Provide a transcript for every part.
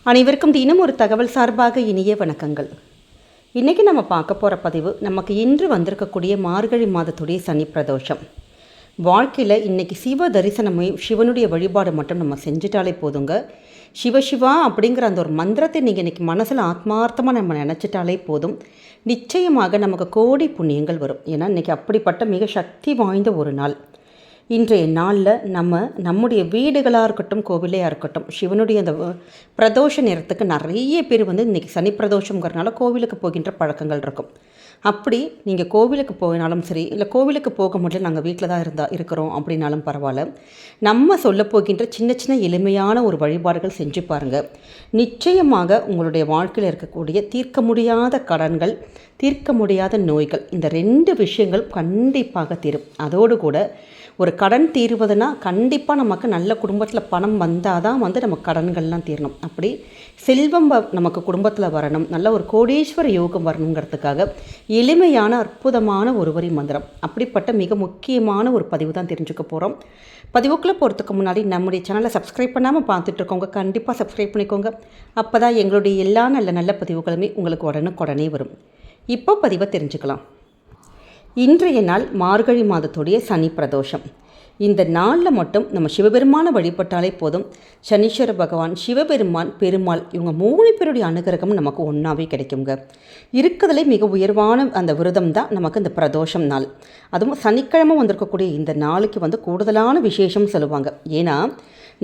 அனைவருக்கும் தினம் ஒரு தகவல் சார்பாக இனிய வணக்கங்கள். இன்றைக்கி நம்ம பார்க்க போகிற பதிவு நமக்கு இன்று வந்திருக்கக்கூடிய மார்கழி மாதத்துடைய சனி பிரதோஷம். வாழ்க்கையில் இன்றைக்கி சிவ தரிசனமையும் சிவனுடைய வழிபாடு மட்டும் நம்ம செஞ்சுட்டாலே போதுங்க. சிவசிவா அப்படிங்கிற அந்த ஒரு மந்திரத்தை நீங்கள் இன்றைக்கி மனசில் ஆத்மார்த்தமாக நம்ம நினச்சிட்டாலே போதும், நிச்சயமாக நமக்கு கோடி புண்ணியங்கள் வரும். ஏன்னா இன்றைக்கி அப்படிப்பட்ட மிக சக்தி வாய்ந்த ஒரு நாள். இன்றைய நாளில் நம்முடைய வீடுகளாக இருக்கட்டும், கோவிலையாக இருக்கட்டும், சிவனுடைய அந்த பிரதோஷ நேரத்துக்கு நிறைய பேர் இன்றைக்கி சனி பிரதோஷங்கிறனால கோவிலுக்கு போகின்ற பழக்கங்கள் இருக்கும். அப்படி நீங்கள் கோவிலுக்கு போயினாலும் சரி, இல்லை கோவிலுக்கு போக முடியல நாங்கள் வீட்டில் தான் இருக்கிறோம் அப்படின்னாலும் பரவாயில்ல, நம்ம சொல்ல போகின்ற சின்ன சின்ன எளிமையான ஒரு வழிபாடுகள் செஞ்சு பாருங்கள். நிச்சயமாக உங்களுடைய வாழ்க்கையில் இருக்கக்கூடிய தீர்க்க முடியாத கடன்கள், தீர்க்க முடியாத நோய்கள், இந்த 2 விஷயங்கள் கண்டிப்பாக தீரும். அதோடு கூட ஒரு கடன் தீர்வதுனா கண்டிப்பாக நமக்கு நல்ல குடும்பத்தில் பணம் வந்தால் தான் நம்ம கடன்கள்லாம் தீரணும். அப்படி செல்வம் நமக்கு குடும்பத்தில் வரணும், நல்ல ஒரு கோடீஸ்வர யோகம் வரணுங்கிறதுக்காக எளிமையான அற்புதமான ஒரு வரி மந்திரம். அப்படிப்பட்ட மிக முக்கியமான ஒரு பதிவு தான் தெரிஞ்சுக்க போகிறோம். பதிவுக்குள்ளே போகிறதுக்கு முன்னாடி நம்முடைய சேனலை சப்ஸ்கிரைப் பண்ணாமல் பார்த்துட்ருக்கோங்க, கண்டிப்பாக சப்ஸ்கிரைப் பண்ணிக்கோங்க. அப்போ தான் எங்களுடைய எல்லா நல்ல நல்ல பதிவுகளுமே உங்களுக்கு உடனே வரும். இப்போ பதிவை தெரிஞ்சுக்கலாம். இன்றைய நாள் மார்கழி மாதத்துடைய சனி பிரதோஷம். இந்த நாளில் மட்டும் நம்ம சிவபெருமானை வழிபட்டாலே போதும், சனீஸ்வர பகவான், சிவபெருமான், பெருமாள் இவங்க 3 பேருடைய அனுகிரகம் நமக்கு ஒன்றாவே கிடைக்குங்க. இருக்கிறதுலே மிக உயர்வான அந்த விரதம் தான் நமக்கு இந்த பிரதோஷம் நாள். அதுவும் சனிக்கிழமை வந்திருக்கக்கூடிய இந்த நாளுக்கு கூடுதலான விசேஷம் சொல்லுவாங்க. ஏன்னா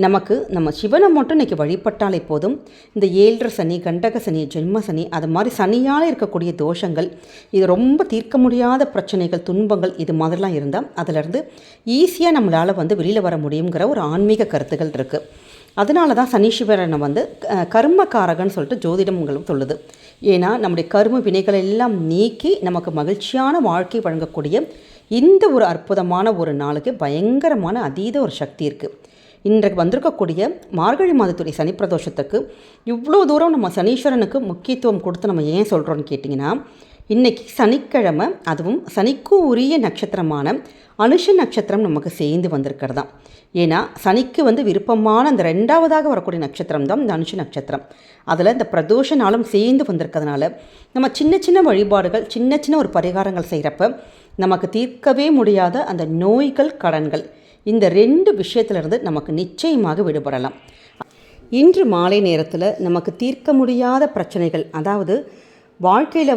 நம்ம சிவனை மட்டும் இன்றைக்கி வழிபட்டாலே போதும், இந்த 7 சனி, கண்டக சனி, ஜென்ம சனி, அது மாதிரி சனியால் இருக்கக்கூடிய தோஷங்கள், இது ரொம்ப தீர்க்க முடியாத பிரச்சனைகள், துன்பங்கள், இது மாதிரிலாம் இருந்தால் அதிலிருந்து ஈஸியாக நம்மளால் வெளியில் வர முடியுங்கிற ஒரு ஆன்மீக கருத்துக்கள் இருக்குது. அதனால தான் சனீஸ்வரனை கர்மகாரகன்னு சொல்லிட்டு ஜோதிடம் உங்களுக்கு சொல்லுது. ஏன்னா நம்முடைய கர்ம வினைகளை எல்லாம் நீக்கி நமக்கு மகிழ்ச்சியான வாழ்க்கை வழங்கக்கூடிய இந்த ஒரு அற்புதமான ஒரு நாளுக்கு பயங்கரமான அதீத ஒரு சக்தி இருக்குது. இன்றைக்கு வந்திருக்கக்கூடிய மார்கழி மாதத்துடைய சனி பிரதோஷத்துக்கு இவ்வளோ தூரம் நம்ம சனீஸ்வரனுக்கு முக்கியத்துவம் கொடுத்து நம்ம ஏன் சொல்கிறோன்னு கேட்டிங்கன்னா, இன்றைக்கி சனிக்கிழமை, அதுவும் சனிக்கு உரிய நட்சத்திரமான அனுஷ நட்சத்திரம் நமக்கு சேர்ந்து வந்திருக்கிறது தான். ஏன்னா சனிக்கு விருப்பமான அந்த 2ஆவதாக வரக்கூடிய நட்சத்திரம் தான் இந்த அனுஷ நட்சத்திரம். அதில் இந்த பிரதோஷ நாளும் சேர்ந்து வந்திருக்கிறதுனால நம்ம சின்ன சின்ன வழிபாடுகள், சின்ன சின்ன ஒரு பரிகாரங்கள் செய்கிறப்ப நமக்கு தீர்க்கவே முடியாத அந்த நோய்கள், கடன்கள், இந்த 2 விஷயத்திலிருந்து நமக்கு நிச்சயமாக விடுபடலாம். இன்று மாலை நேரத்தில் நமக்கு தீர்க்க முடியாத பிரச்சனைகள், அதாவது வாழ்க்கையில்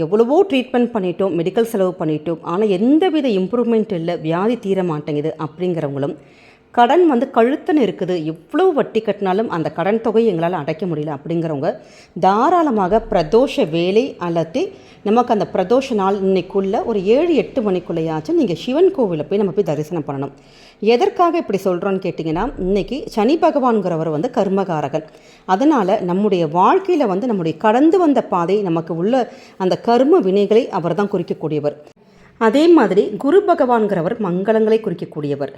எவ்வளவோ ட்ரீட்மெண்ட் பண்ணிட்டோம், மெடிக்கல் செலவு பண்ணிட்டோம், ஆனால் எந்தவித இம்ப்ரூவ்மெண்ட் இல்லை, வியாதி தீர மாட்டேங்குது அப்படிங்கிறவங்களும், கடன் கழுத்துன்னு இருக்குது, எவ்வளோ வட்டி கட்டினாலும் அந்த கடன் தொகையை எங்களால் அடைக்க முடியல அப்படிங்கிறவங்க தாராளமாக பிரதோஷ வேலை அல்லது நமக்கு அந்த பிரதோஷ நாள் இன்னைக்குள்ளே ஒரு 7-8 மணிக்குள்ளேயாச்சும் நீங்கள் சிவன் கோவிலை போய் நம்ம போய் தரிசனம் பண்ணணும். எதற்காக இப்படி சொல்கிறோன்னு கேட்டிங்கன்னா, இன்றைக்கி சனி பகவான்கிறவர் கர்மகாரகன். அதனால் நம்முடைய வாழ்க்கையில் நம்முடைய கடந்து வந்த பாதை, நமக்கு உள்ள அந்த கர்ம வினைகளை அவர் தான் குறிக்கக்கூடியவர். அதே மாதிரி குரு பகவான்கிறவர் மங்களங்களை குறிக்கக்கூடியவர்.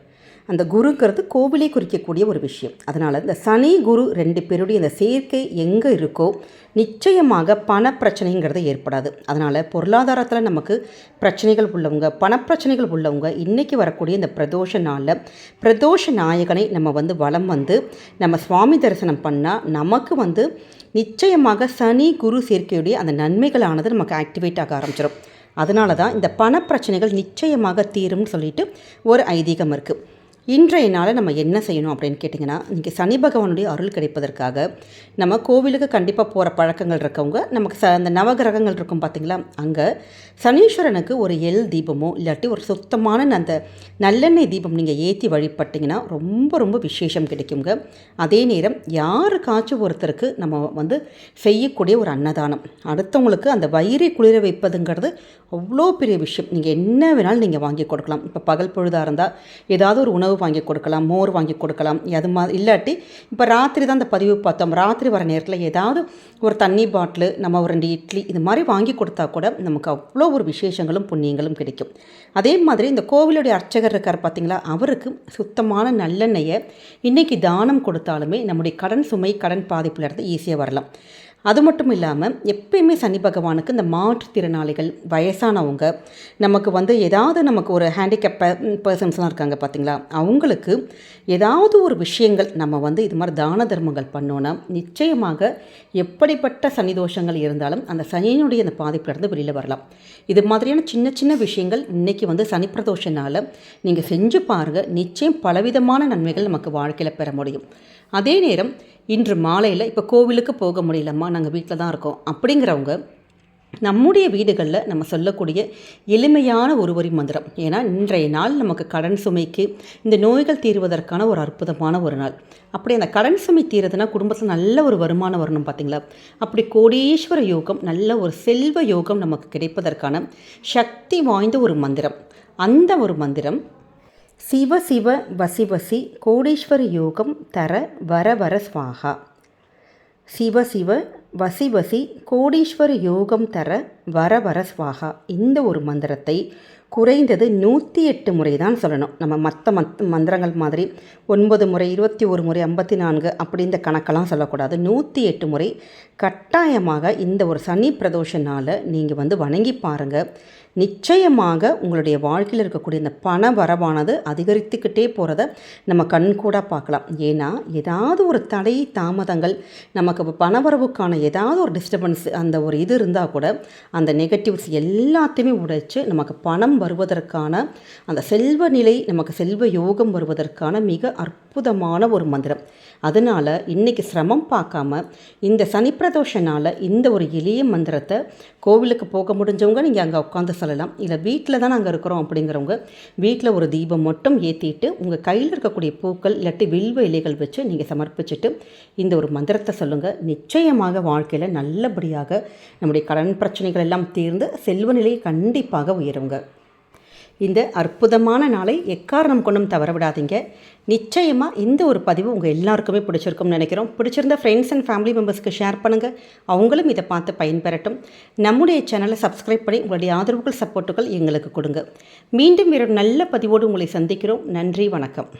அந்த குருங்கிறது கோவிலை குறிக்கக்கூடிய ஒரு விஷயம். அதனால் இந்த சனி குரு 2 பேருடைய இந்த சேர்க்கை எங்கே இருக்கோ நிச்சயமாக பணப்பிரச்சனைங்கிறது ஏற்படாது. அதனால் பொருளாதாரத்தில் நமக்கு பிரச்சனைகள் உள்ளவங்க, பணப்பிரச்சனைகள் உள்ளவங்க இன்றைக்கி வரக்கூடிய இந்த பிரதோஷ நாளில் பிரதோஷ நாயகனை நம்ம வலம் நம்ம சுவாமி தரிசனம் பண்ணால் நமக்கு நிச்சயமாக சனி குரு சேர்க்கையுடைய அந்த நன்மைகளானது நமக்கு ஆக்டிவேட் ஆக ஆரம்பிச்சிடும். அதனால தான் இந்த பணப்பிரச்சனைகள் நிச்சயமாக தீரும்னு சொல்லிட்டு ஒரு ஐதீகம் இருக்குது. இன்றைய நாளை நம்ம என்ன செய்யணும் அப்படின்னு கேட்டிங்கன்னா, இன்றைக்கி சனி பகவானுடைய அருள் கிடைப்பதற்காக நம்ம கோவிலுக்கு கண்டிப்பாக போகிற பழக்கங்கள் இருக்கவங்க, நமக்கு அந்த நவகிரகங்கள் இருக்கும் பார்த்திங்களா, அங்கே சனீஸ்வரனுக்கு ஒரு எல் தீபமோ இல்லாட்டி ஒரு சுத்தமான அந்த நல்லெண்ணெய் தீபம் நீங்கள் ஏற்றி வழிபட்டிங்கன்னா ரொம்ப ரொம்ப விசேஷம் கிடைக்குங்க. அதே நேரம் யாருக்காச்சும் ஒருத்தருக்கு நம்ம செய்யக்கூடிய ஒரு அன்னதானம், அடுத்தவங்களுக்கு அந்த வயிறை குளிர வைப்பதுங்கிறது அவ்வளோ பெரிய விஷயம். நீங்கள் என்ன வேணாலும் நீங்கள் வாங்கி கொடுக்கலாம். இப்போ பகல் பொழுதாக இருந்தால் ஏதாவது ஒரு உணவு வாங்கி கொடுக்கலாம், மோர் வாங்கி கொடுக்கலாம். அது மாதிரி இல்லாட்டி இப்போ ராத்திரி தான் அந்த பதிவு பார்த்தோம், ராத்திரி வர நேரத்தில் ஏதாவது ஒரு தண்ணி பாட்டிலு, நம்ம ஒரு 2 இட்லி இது மாதிரி வாங்கி கொடுத்தா கூட நமக்கு அவ்வளோ ஒரு விசேஷங்களும் புண்ணியங்களும் கிடைக்கும். அதே மாதிரி இந்த கோவிலுடைய அர்ச்சகர் இருக்கார் பார்த்திங்களா, அவருக்கு சுத்தமான நல்லெண்ணெயை இன்றைக்கி தானம் கொடுத்தாலுமே நம்முடைய கடன் சுமை, கடன் பாதிப்புலேருந்து ஈஸியாக வரலாம். அது மட்டும் இல்லாமல் எப்பயுமே சனி பகவானுக்கு இந்த மாற்றுத்திறனாளிகள், வயசானவங்க, நமக்கு ஏதாவது நமக்கு ஒரு ஹேண்டிகேப் பர்சன்ஸ்லாம் இருக்காங்க பார்த்தீங்களா, அவங்களுக்கு ஏதாவது ஒரு விஷயங்கள் நம்ம இது மாதிரி தான தர்மங்கள் பண்ணோன்னா நிச்சயமாக எப்படிப்பட்ட சனி தோஷங்கள் இருந்தாலும் அந்த சனியினுடைய அந்த பாதிப்பிலிருந்து வெளியில் வரலாம். இது மாதிரியான சின்ன சின்ன விஷயங்கள் இன்றைக்கி சனி பிரதோஷனால் நீங்கள் செஞ்சு பாருங்கள். நிச்சயம் பலவிதமான நன்மைகள் நமக்கு வாழ்க்கையில் பெற முடியும். அதே நேரம் இன்று மாலையில் இப்போ கோவிலுக்கு போக முடியலம்மா, நாங்கள் வீட்டில் தான் இருக்கோம் அப்படிங்கிறவங்க நம்முடைய வீடுகளில் நம்ம சொல்லக்கூடிய எளிமையான ஒரு வரி மந்திரம். ஏன்னா இன்றைய நாள் நமக்கு கடன் சுமைக்கு இந்த நோய்கள் தீர்வதற்கான ஒரு அற்புதமான ஒரு நாள். அப்படி அந்த கடன் சுமை தீர்றதுனா குடும்பத்தில் நல்ல ஒரு வருமானம் வரணும் பார்த்தீங்களா. அப்படி கோடீஸ்வர யோகம், நல்ல ஒரு செல்வ யோகம் நமக்கு கிடைப்பதற்கான சக்தி வாய்ந்த ஒரு மந்திரம். அந்த ஒரு மந்திரம் சிவ சிவ வசி வசி கோடீஸ்வர யோகம் தர வர வர ஸ்வாகா. சிவ சிவ வசி வசி கோடீஸ்வர யோகம் தர வர வர ஸ்வாகா. இந்த ஒரு மந்திரத்தை குறைந்தது 108 முறை தான் சொல்லணும். நம்ம மற்ற மந்திரங்கள் மாதிரி 9 முறை, 21 முறை, 54 அப்படி இந்த கணக்கெல்லாம் சொல்லக்கூடாது. 108 முறை கட்டாயமாக இந்த ஒரு சனி பிரதோஷனால் நீங்கள் வணங்கி பாருங்கள். நிச்சயமாக உங்களுடைய வாழ்க்கையில் இருக்கக்கூடிய இந்த பண வரவானது அதிகரித்துக்கிட்டே போகிறத நம்ம கண்கூட பார்க்கலாம். ஏன்னா ஏதாவது ஒரு தடை தாமதங்கள், நமக்கு பணவரவுக்கான ஏதாவது ஒரு டிஸ்டர்பன்ஸ், அந்த ஒரு இது இருந்தால் கூட அந்த நெகட்டிவ்ஸ் எல்லாத்தையுமே உடைச்சு நமக்கு பணம் வருவதற்கான அந்த செல்வ நிலை, நமக்கு செல்வ யோகம் வருவதற்கான மிக அற்புதமான ஒரு மந்திரம். அதனால் இன்றைக்கி சிரமம் பார்க்காம இந்த சனி பிரதோஷனால் இந்த ஒரு எளிய மந்திரத்தை கோவிலுக்கு போக முடிஞ்சவங்க நீங்கள் அங்கே உட்காந்து சொல்லலாம். இல்லை வீட்டில் தான் நாங்கள் இருக்கிறோம் அப்படிங்கிறவங்க வீட்டில் ஒரு தீபம் மட்டும் ஏற்றிட்டு உங்கள் கையில் இருக்கக்கூடிய பூக்கள் இல்லாட்டி வில்வ இலைகள் வச்சு நீங்கள் சமர்ப்பிச்சுட்டு இந்த ஒரு மந்திரத்தை சொல்லுங்கள். நிச்சயமாக வாழ்க்கையில் நல்லபடியாக நம்முடைய கடன் பிரச்சனைகள் எல்லாம் தீர்ந்து செல்வ நிலை கண்டிப்பாக உயருங்க. இந்த அற்புதமான நாளை எக்காரணம் கொண்டும் தவற விடாதீங்க. நிச்சயமாக இந்த ஒரு பதிவு உங்கள் எல்லாருக்குமே பிடிச்சிருக்கும்னு நினைக்கிறோம். பிடிச்சிருந்த ஃப்ரெண்ட்ஸ் அண்ட் ஃபேமிலி மெம்பர்ஸ்க்கு ஷேர் பண்ணுங்கள். அவங்களும் இதை பார்த்து பயன்பெறட்டும். நம்முடைய சேனலை சப்ஸ்கிரைப் பண்ணி உங்களுடைய ஆதரவுகள், சப்போர்ட்டுகள் எங்களுக்கு கொடுங்க. மீண்டும் வேறு நல்ல பதிவோடு உங்களை சந்திக்கிறோம். நன்றி, வணக்கம்.